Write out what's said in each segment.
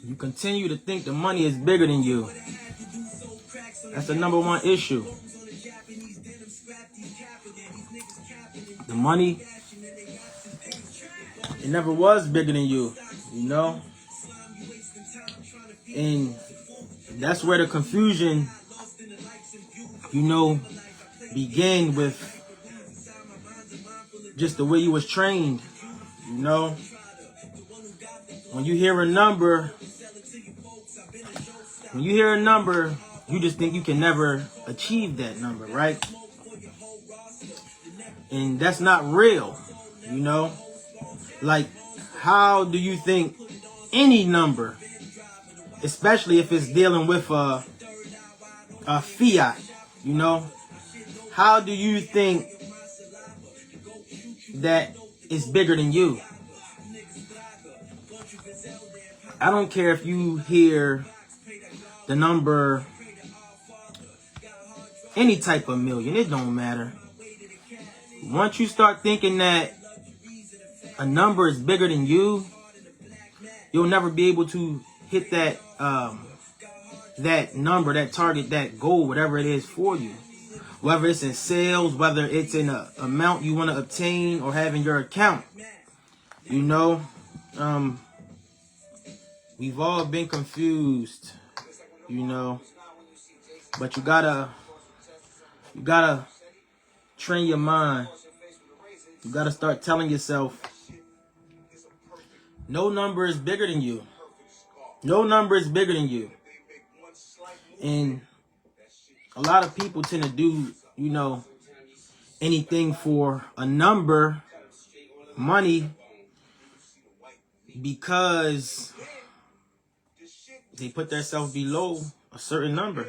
You continue to think the money is bigger than you. That's the #1 issue. The money, it never was bigger than you, you know? And that's where the confusion, you know, began with just the way you was trained, you know? When you hear a number, you just think you can never achieve that number, right? And that's not real, you know? Like, how do you think any number, especially if it's dealing with a fiat, you know? How do you think that it's bigger than you? I don't care if you hear the number, any type of million, it don't matter. Once you start thinking that a number is bigger than you, you'll never be able to hit that that number, that target, that goal, whatever it is for you. Whether it's in sales, whether it's in an amount you want to obtain or have in your account. You know, we've all been confused, you know, but you gotta train your mind. You gotta start telling yourself, no number is bigger than you. No number is bigger than you. And a lot of people tend to do, you know, anything for a number, money, because they put themselves below a certain number,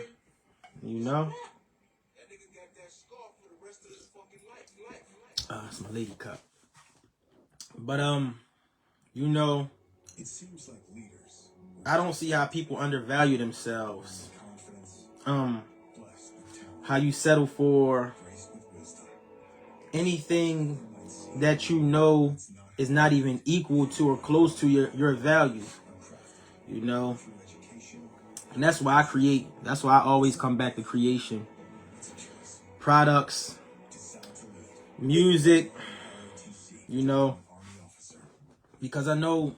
you know. It's my lady cup. But you know, it seems like leaders, I don't see how people undervalue themselves. How you settle for anything that you know is not even equal to or close to your value, you know. And that's why I create. That's why I always come back to creation. Products, music, you know, because I know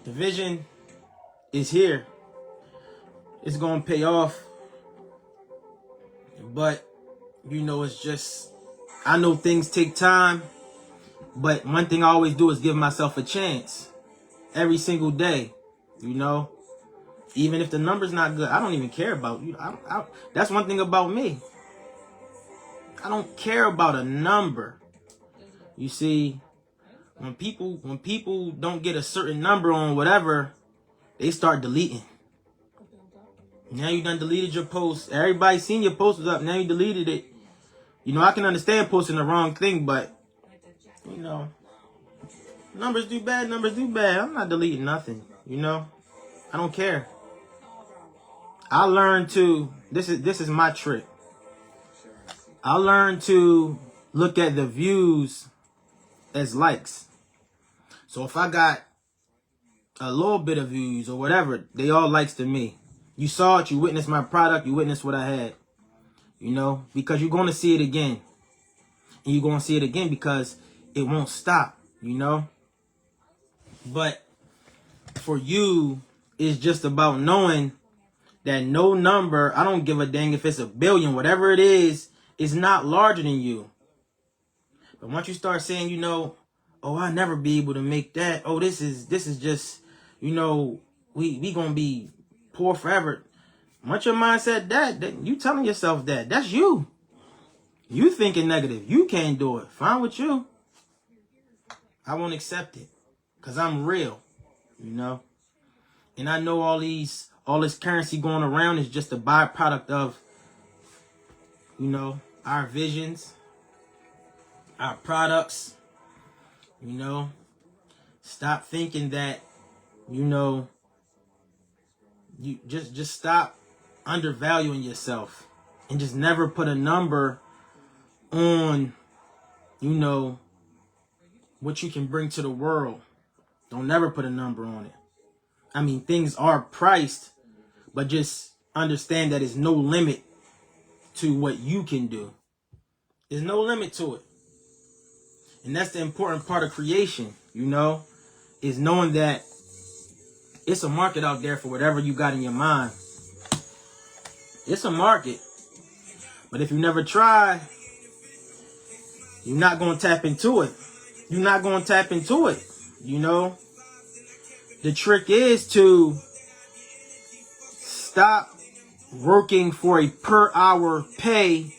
the vision is here. It's going to pay off. But, you know, it's just, I know things take time. But one thing I always do is give myself a chance. Every single day, you know. Even if the number's not good, I don't even care about you. That's one thing about me. I don't care about a number. You see, when people don't get a certain number on whatever, they start deleting. Now you done deleted your post. Everybody seen your post was up. Now you deleted it. You know, I can understand posting the wrong thing, but, you know, numbers do bad, numbers do bad. I'm not deleting nothing, you know. I don't care. I learned to, this is my trick. I learned to look at the views as likes. So if I got a little bit of views or whatever, they all likes to me. You saw it, you witnessed my product, you witnessed what I had. You know, because you're going to see it again. And you're going to see it again because it won't stop, you know. But for you, it's just about knowing that no number, I don't give a dang if it's a billion, whatever it is not larger than you. But once you start saying, you know, oh, I'll never be able to make that. Oh, this is just, you know, we gonna be poor forever. Once your mind said that you telling yourself that's you. You thinking negative. You can't do it. Fine with you. I won't accept it. Because I'm real. You know? And I know all this currency going around is just a byproduct of, you know, our visions, our products, you know. Stop thinking that, you know, you just stop undervaluing yourself and just never put a number on, you know, what you can bring to the world. Don't never put a number on it. I mean, things are priced, but just understand that there's no limit to what you can do. There's no limit to it. And that's the important part of creation, you know, is knowing that it's a market out there for whatever you got in your mind. It's a market. But if you never try, you're not going to tap into it. You're not going to tap into it, you know. The trick is to stop working for a per hour pay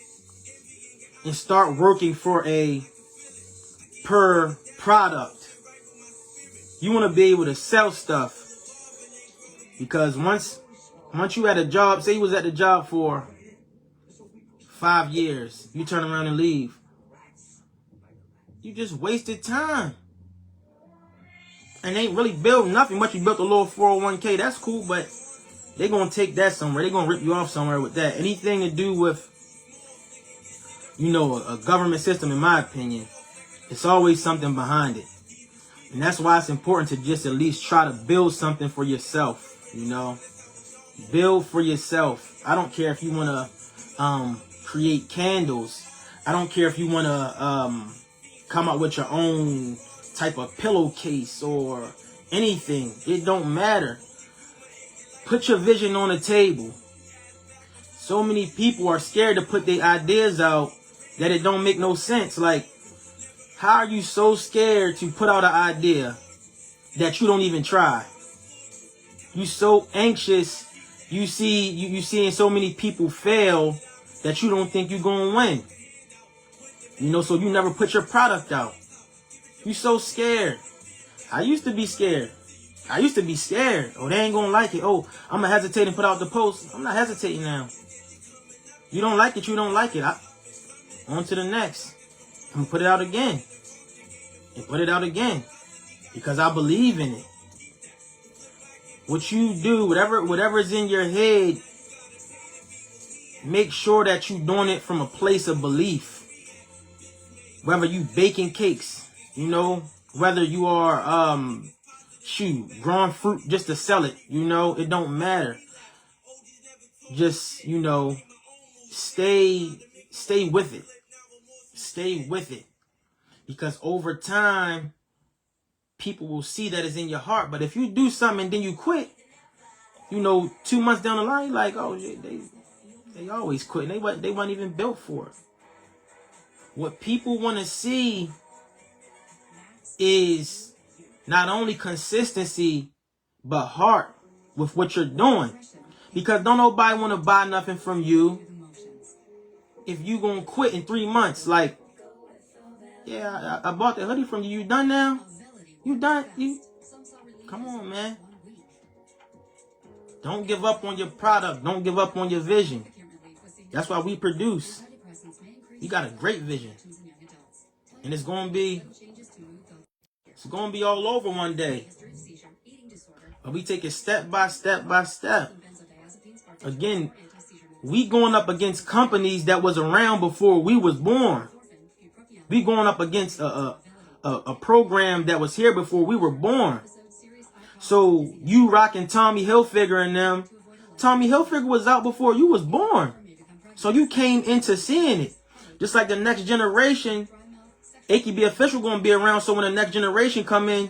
and start working for a per product. You want to be able to sell stuff, because once you had a job, say you was at the job for 5 years, you turn around and leave, you just wasted time and ain't really built nothing much. You built a little 401k, that's cool, but they're going to take that somewhere. They're going to rip you off somewhere with that. Anything to do with, you know, a government system, in my opinion, it's always something behind it. And that's why it's important to just at least try to build something for yourself, you know. Build for yourself. I don't care if you want to create candles. I don't care if you want to come up with your own type of pillowcase or anything. It don't matter. Put your vision on the table. So many people are scared to put their ideas out that it don't make no sense. Like, how are you so scared to put out an idea that you don't even try? You so anxious. You seeing so many people fail that you don't think you're going to win. You know, so you never put your product out. You so scared. I used to be scared. Oh, they ain't going to like it. Oh, I'm going to hesitate and put out the post. I'm not hesitating now. You don't like it, you don't like it. On to the next. I'm going to put it out again. And put it out again. Because I believe in it. What you do, whatever is in your head, make sure that you're doing it from a place of belief. Whether you baking cakes, you know, whether you are growing fruit just to sell it, you know, it don't matter. Just, you know, stay with it. Stay with it. Because over time, people will see that it's in your heart. But if you do something and then you quit, you know, 2 months down the line, you're like, oh, they always quit. They weren't even built for it. What people want to see is not only consistency, but heart with what you're doing. Because don't nobody want to buy nothing from you if you gonna quit in 3 months. Like, yeah, I bought the hoodie from you. You done now? You done? Come on, man. Don't give up on your product. Don't give up on your vision. That's why we produce. You got a great vision. And it's gonna be all over one day. But we take it step by step by step. Again, we going up against companies that was around before we was born. We going up against a program that was here before we were born. So you rocking Tommy Hilfiger and them. Tommy Hilfiger was out before you was born. So you came into seeing it. Just like the next generation, AKB Official going to be around. So when the next generation come in,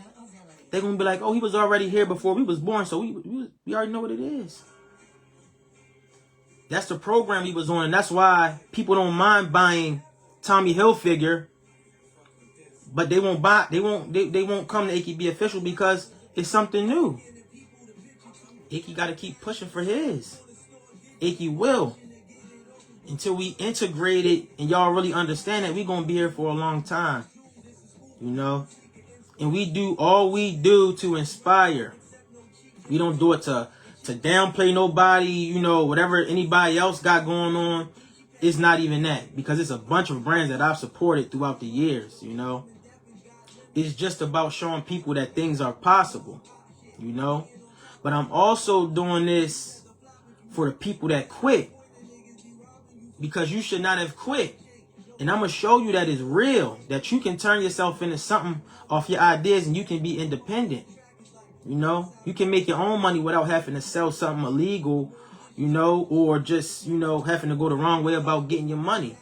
they're going to be like, oh, he was already here before we was born. So we already know what it is. That's the program he was on. And that's why people don't mind buying Tommy Hilfiger. But they won't buy, they won't come to AKB Official because it's something new. Icky got to keep pushing for his. Icky will. Until we integrate it and y'all really understand that we're going to be here for a long time. You know? And we do all we do to inspire. We don't do it to downplay nobody, you know, whatever anybody else got going on. It's not even that. Because it's a bunch of brands that I've supported throughout the years, you know? It's just about showing people that things are possible, you know? But I'm also doing this for the people that quit. Because you should not have quit. And I'm going to show you that it's real. That you can turn yourself into something off your ideas and you can be independent. You know, you can make your own money without having to sell something illegal, you know, or just, you know, having to go the wrong way about getting your money.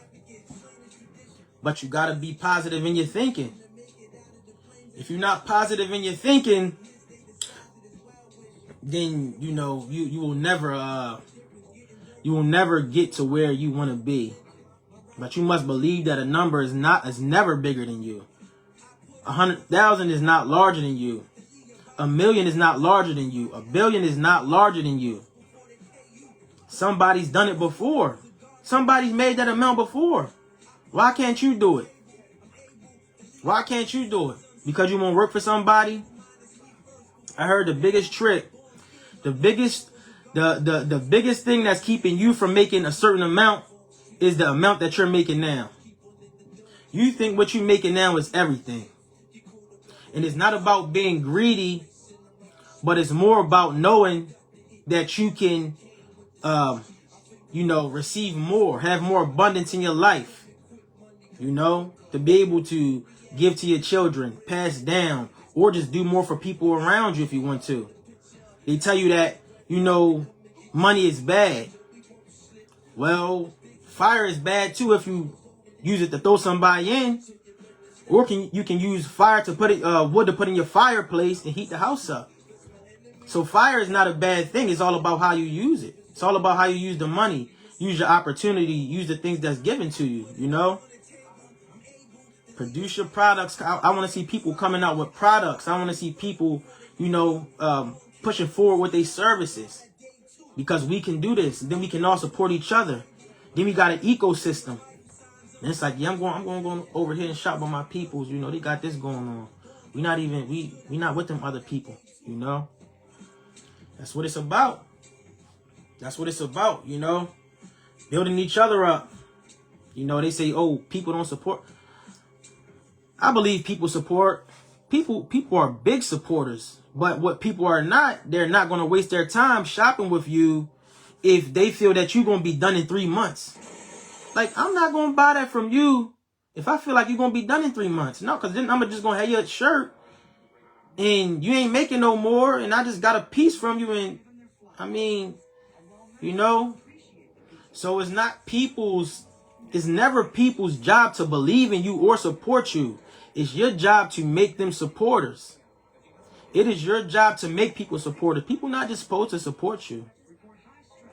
But you got to be positive in your thinking. If you're not positive in your thinking, then, you know, you will never get to where you want to be. But you must believe that a number is never bigger than you. 100,000 is not larger than you. 1,000,000 is not larger than you. 1,000,000,000 is not larger than you. Somebody's done it before. Somebody's made that amount before. Why can't you do it? Why can't you do it? Because you won't work for somebody? I heard the biggest trick, the biggest thing that's keeping you from making a certain amount is the amount that you're making now. You think what you're making now is everything. And it's not about being greedy, but it's more about knowing that you can, you know, receive more, have more abundance in your life. You know, to be able to give to your children, pass down, or just do more for people around you if you want to. They tell you that, you know, money is bad. Well, fire is bad too if you use it to throw somebody in. Or you can use fire to put wood to put in your fireplace and heat the house up. So fire is not a bad thing. It's all about how you use it. It's all about how you use the money, use your opportunity, use the things that's given to you, you know? Produce your products. I want to see people coming out with products. I want to see people, you know, pushing forward with their services. Because we can do this. Then we can all support each other. Then we got an ecosystem. And it's like, yeah, I'm going to go over here and shop with my peoples. You know, they got this going on. We not with them other people, you know? That's what it's about. That's what it's about, you know? Building each other up. You know, they say, oh, people don't support. I believe people support. People are big supporters. But what people are not, they're not going to waste their time shopping with you if they feel that you're going to be done in 3 months. Like, I'm not going to buy that from you if I feel like you're going to be done in 3 months. No, because then I'm just going to have your shirt and you ain't making no more and I just got a piece from you. And I mean, you know, so it's never people's job to believe in you or support you. It's your job to make them supporters. It is your job to make people supporters. People not just supposed to support you.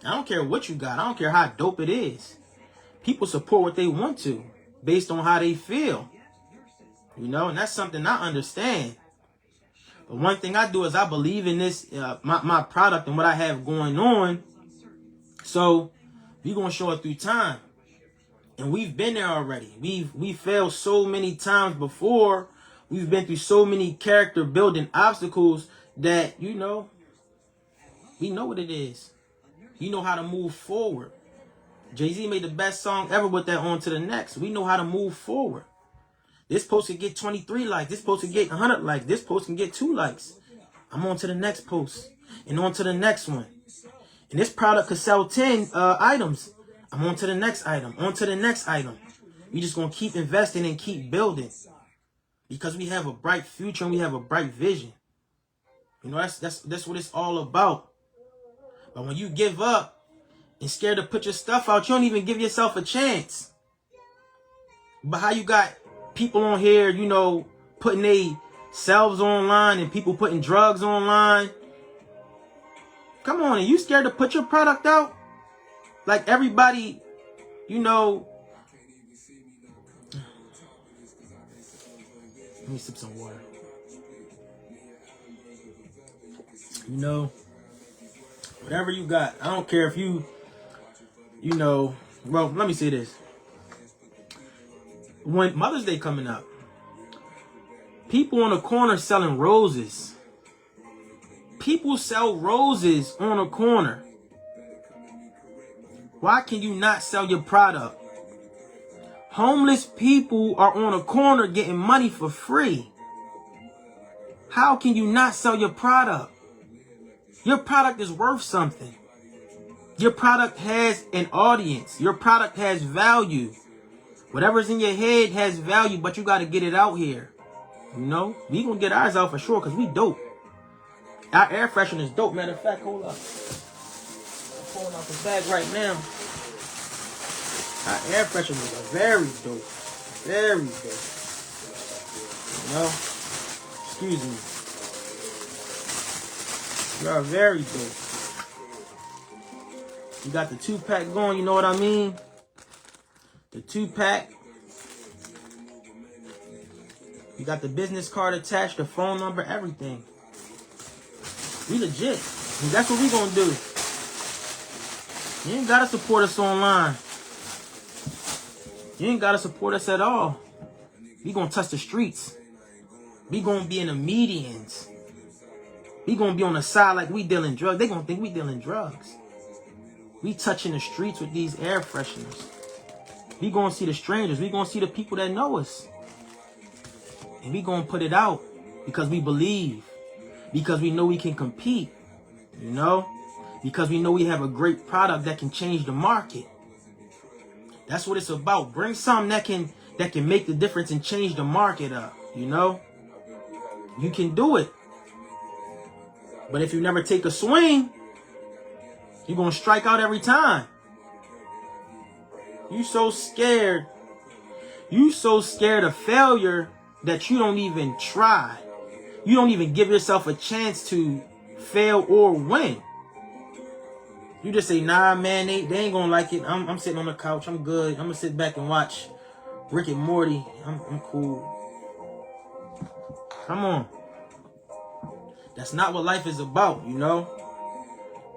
I don't care what you got. I don't care how dope it is. People support what they want to based on how they feel. You know, and that's something I understand. But one thing I do is I believe in this, my product and what I have going on. So we're going to show it through time. And we've been there already. We've failed so many times before. We've been through so many character building obstacles that, you know, we know what it is. You know how to move forward. Jay-Z made the best song ever with that On to the Next. We know how to move forward. This post can get 23 likes. This post can get 100 likes. This post can get 2 likes. I'm on to the next post. And on to the next one. And this product could sell 10 items. I'm on to the next item. On to the next item. We just going to keep investing and keep building. Because we have a bright future and we have a bright vision. You know, that's what it's all about. But when you give up, and scared to put your stuff out, you don't even give yourself a chance. But how you got people on here, you know, putting they selves online and people putting drugs online. Come on, are you scared to put your product out? Like everybody, you know. Let me sip some water. You know, whatever you got, I don't care if you know, well, let me say this. When Mother's Day coming up, people on the corner selling roses. People sell roses on a corner. Why can you not sell your product? Homeless people are on a corner getting money for free. How can you not sell your product? Your product is worth something. Your product has an audience. Your product has value. Whatever's in your head has value, but you got to get it out here. You know, we gonna get ours out for sure because we dope. Our air freshener is dope. Matter of fact, hold up. I'm pulling out the bag right now. Our air fresheners are very dope. Very dope. You know? Excuse me. They are very dope. You got the 2-pack going, you know what I mean? The 2-pack. You got the business card attached, the phone number, everything. We legit. And that's what we gonna do. You ain't gotta support us online. You ain't gotta support us at all. We gonna touch the streets. We gonna be in the medians. We gonna be on the side like we dealing drugs. They gonna think we dealing drugs. We touching the streets with these air fresheners. We gonna see the strangers. We gonna see the people that know us. And we gonna put it out because we believe. Because we know we can compete. You know? Because we know we have a great product that can change the market. That's what it's about. Bring something that can make the difference and change the market up. You know? You can do it. But if you never take a swing, you're going to strike out every time. You so scared. You so scared of failure that you don't even try. You don't even give yourself a chance to fail or win. You just say, nah, man, they ain't going to like it. I'm sitting on the couch. I'm good. I'm going to sit back and watch Rick and Morty. I'm cool. Come on. That's not what life is about, you know?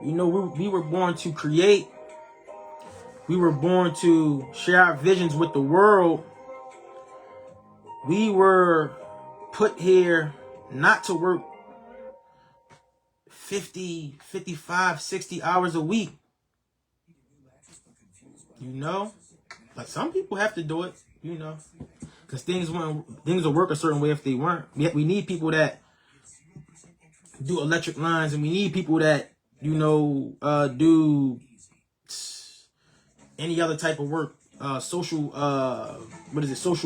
You know, we were born to create. We were born to share our visions with the world. We were put here not to work 50, 55, 60 hours a week. You know? Like some people have to do it, you know. Because things will work a certain way if they weren't. Yet we need people that do electric lines, and we need people that, you know, do any other type of work, social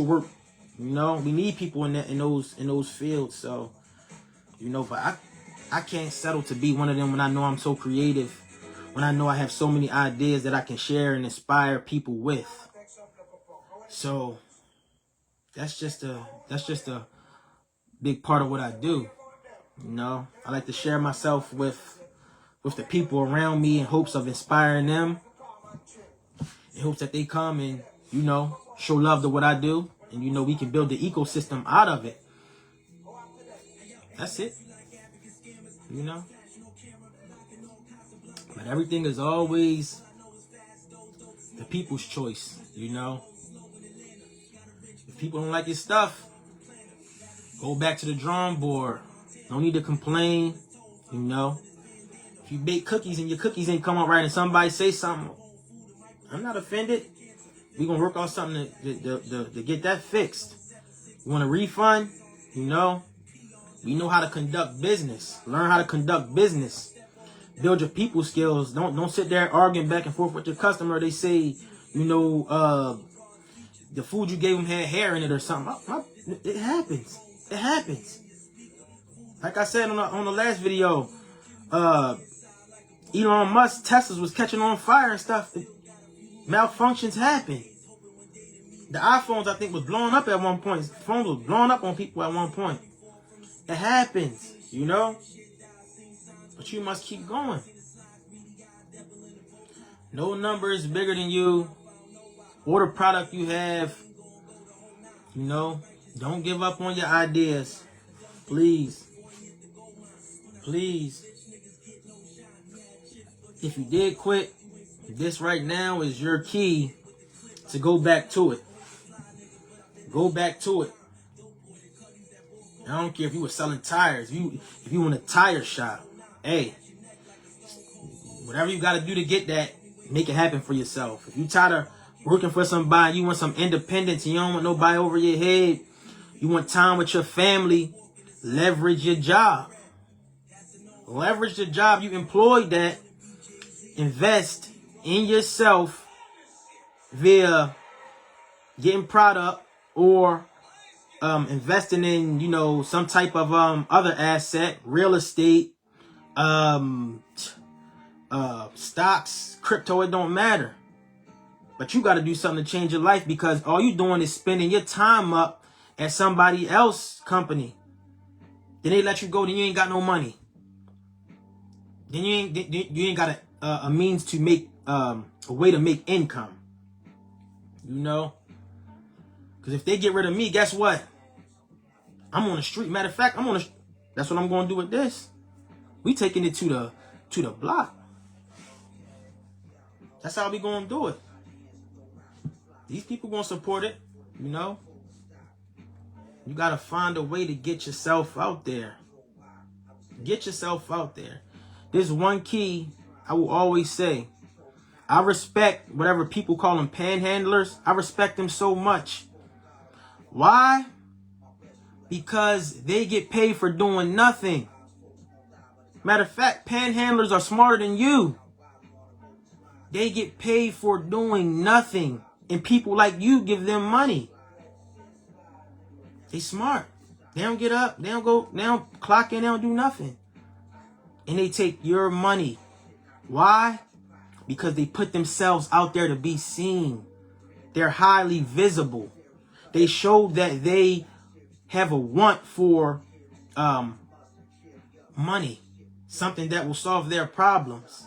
work. You know, we need people in those fields. So, you know, but I can't settle to be one of them when I know I'm so creative, when I know I have so many ideas that I can share and inspire people with. So that's just a big part of what I do. You know, I like to share myself with the people around me in hopes of inspiring them, in hopes that they come and, you know, show love to what I do. And, you know, we can build the ecosystem out of it. That's it. You know? But everything is always the people's choice, you know? If people don't like your stuff, go back to the drawing board. No need to complain, you know? If you bake cookies and your cookies ain't come out right and somebody say something, I'm not offended. We're going to work on something to get that fixed. You want a refund? You know? We know how to conduct business. Learn how to conduct business. Build your people skills. Don't sit there arguing back and forth with your customer. They say, you know, the food you gave them had hair in it or something. It happens. It happens. Like I said on the last video, Elon Musk Teslas was catching on fire and stuff. Malfunctions happen. The iPhones, I think, was blowing up at one point. Phones was blowing up on people at one point. It happens, you know? But you must keep going. No number is bigger than you or the product you have. You know? Don't give up on your ideas. Please. Please. If you did quit, this right now is your key to go back to it. Go back to it. I don't care if you were selling tires. If you in a tire shop, hey, whatever you got to do to get that, make it happen for yourself. If you tired of working for somebody, you want some independence and you don't want nobody over your head, you want time with your family, leverage your job. Leverage the job you employed that. Invest in yourself via getting product or investing in, you know, some type of other asset, real estate, stocks, crypto, it don't matter. But you got to do something to change your life, because all you doing is spending your time up at somebody else's company. Then they let you go, then you ain't got no money. Then you ain't got a means to make a way to make income. You know? Because if they get rid of me, guess what? I'm on the street. Matter of fact, that's what I'm going to do with this. We taking it to the block. That's how we going to do it. These people going to support it, you know? You got to find a way to get yourself out there. Get yourself out there. There's one key I will always say. I respect whatever people call them panhandlers. I respect them so much. Why? Because they get paid for doing nothing. Matter of fact, panhandlers are smarter than you. They get paid for doing nothing. And people like you give them money. They smart. They don't get up. They don't clock in. They don't do nothing. And they take your money. Why? Because they put themselves out there to be seen. They're highly visible. They show that they have a want for money. Something that will solve their problems.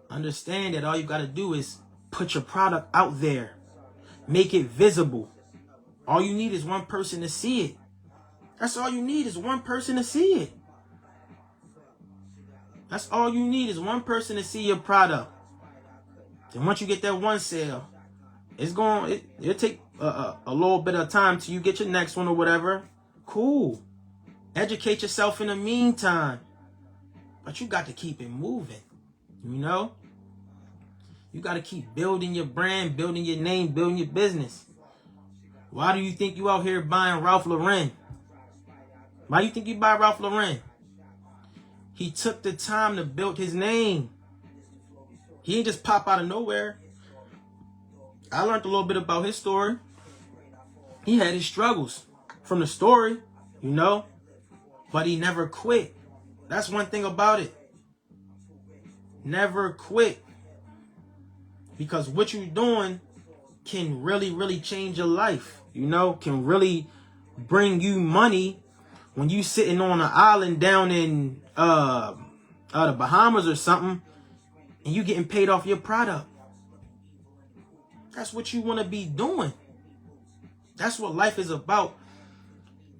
Understand that all you got to do is put your product out there. Make it visible. All you need is one person to see it. That's all you need is one person to see it. That's all you need is one person to see your product. And once you get that one sale, it'll take a little bit of time till you get your next one or whatever. Cool. Educate yourself in the meantime. But you got to keep it moving. You know? You got to keep building your brand, building your name, building your business. Why do you think you out here buying Ralph Lauren? Why do you think you buy Ralph Lauren? He took the time to build his name. He didn't just pop out of nowhere. I learned a little bit about his story. He had his struggles from the story, you know, but he never quit. That's one thing about it. Never quit. Because what you're doing can really, really change your life, you know, can really bring you money when you sitting on an island down in the Bahamas or something and you getting paid off your product. That's what you want to be doing. That's what life is about.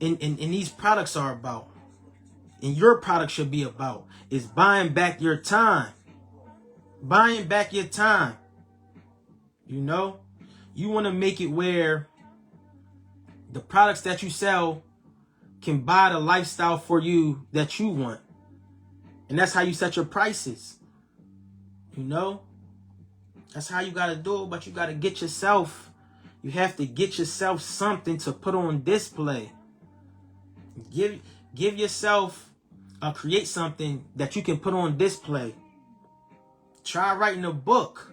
And these products are about. And your product should be about. Is buying back your time. Buying back your time. You know? You want to make it where the products that you sell can buy the lifestyle for you that you want. And that's how you set your prices. You know? That's how you got to do it, but you got to get yourself. You have to get yourself something to put on display. Give yourself, create something that you can put on display. Try writing a book.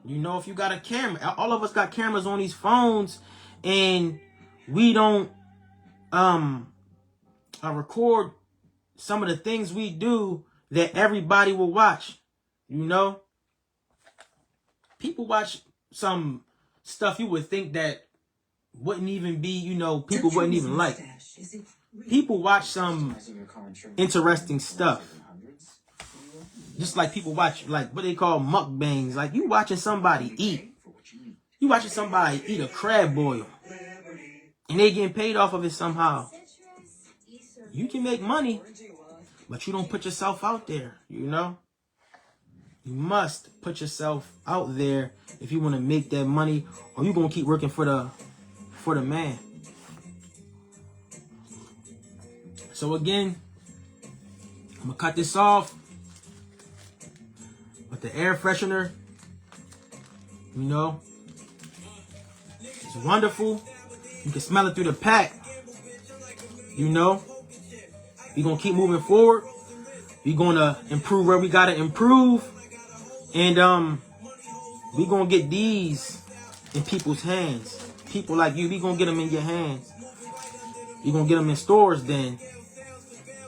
You know, if you got a camera, all of us got cameras on these phones, and we don't record some of the things we do that everybody will watch. You know, people watch some stuff you would think that wouldn't even be, you know, people wouldn't even like. People watch some interesting stuff. Just like people watch, like, what they call mukbangs. Like, you watching somebody eat. You watching somebody eat a crab boil. And they getting paid off of it somehow. You can make money, but you don't put yourself out there, you know? You must put yourself out there if you want to make that money, or you're going to keep working for the man. So again, I'm going to cut this off with the air freshener. You know, it's wonderful. You can smell it through the pack. You know, we're going to keep moving forward. We're going to improve where we got to improve. And we're going to get these in people's hands. People like you, we're going to get them in your hands. You're going to get them in stores then.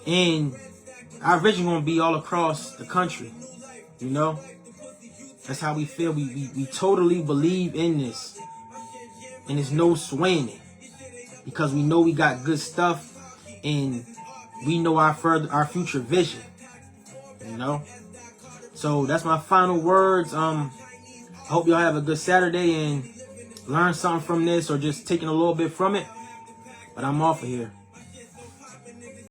And our vision gonna be all across the country, you know? That's how we feel. We totally believe in this. And there's no swaying it. Because we know we got good stuff and we know our future vision. You know? So that's my final words. I hope y'all have a good Saturday and learn something from this or just taking a little bit from it. But I'm off of here.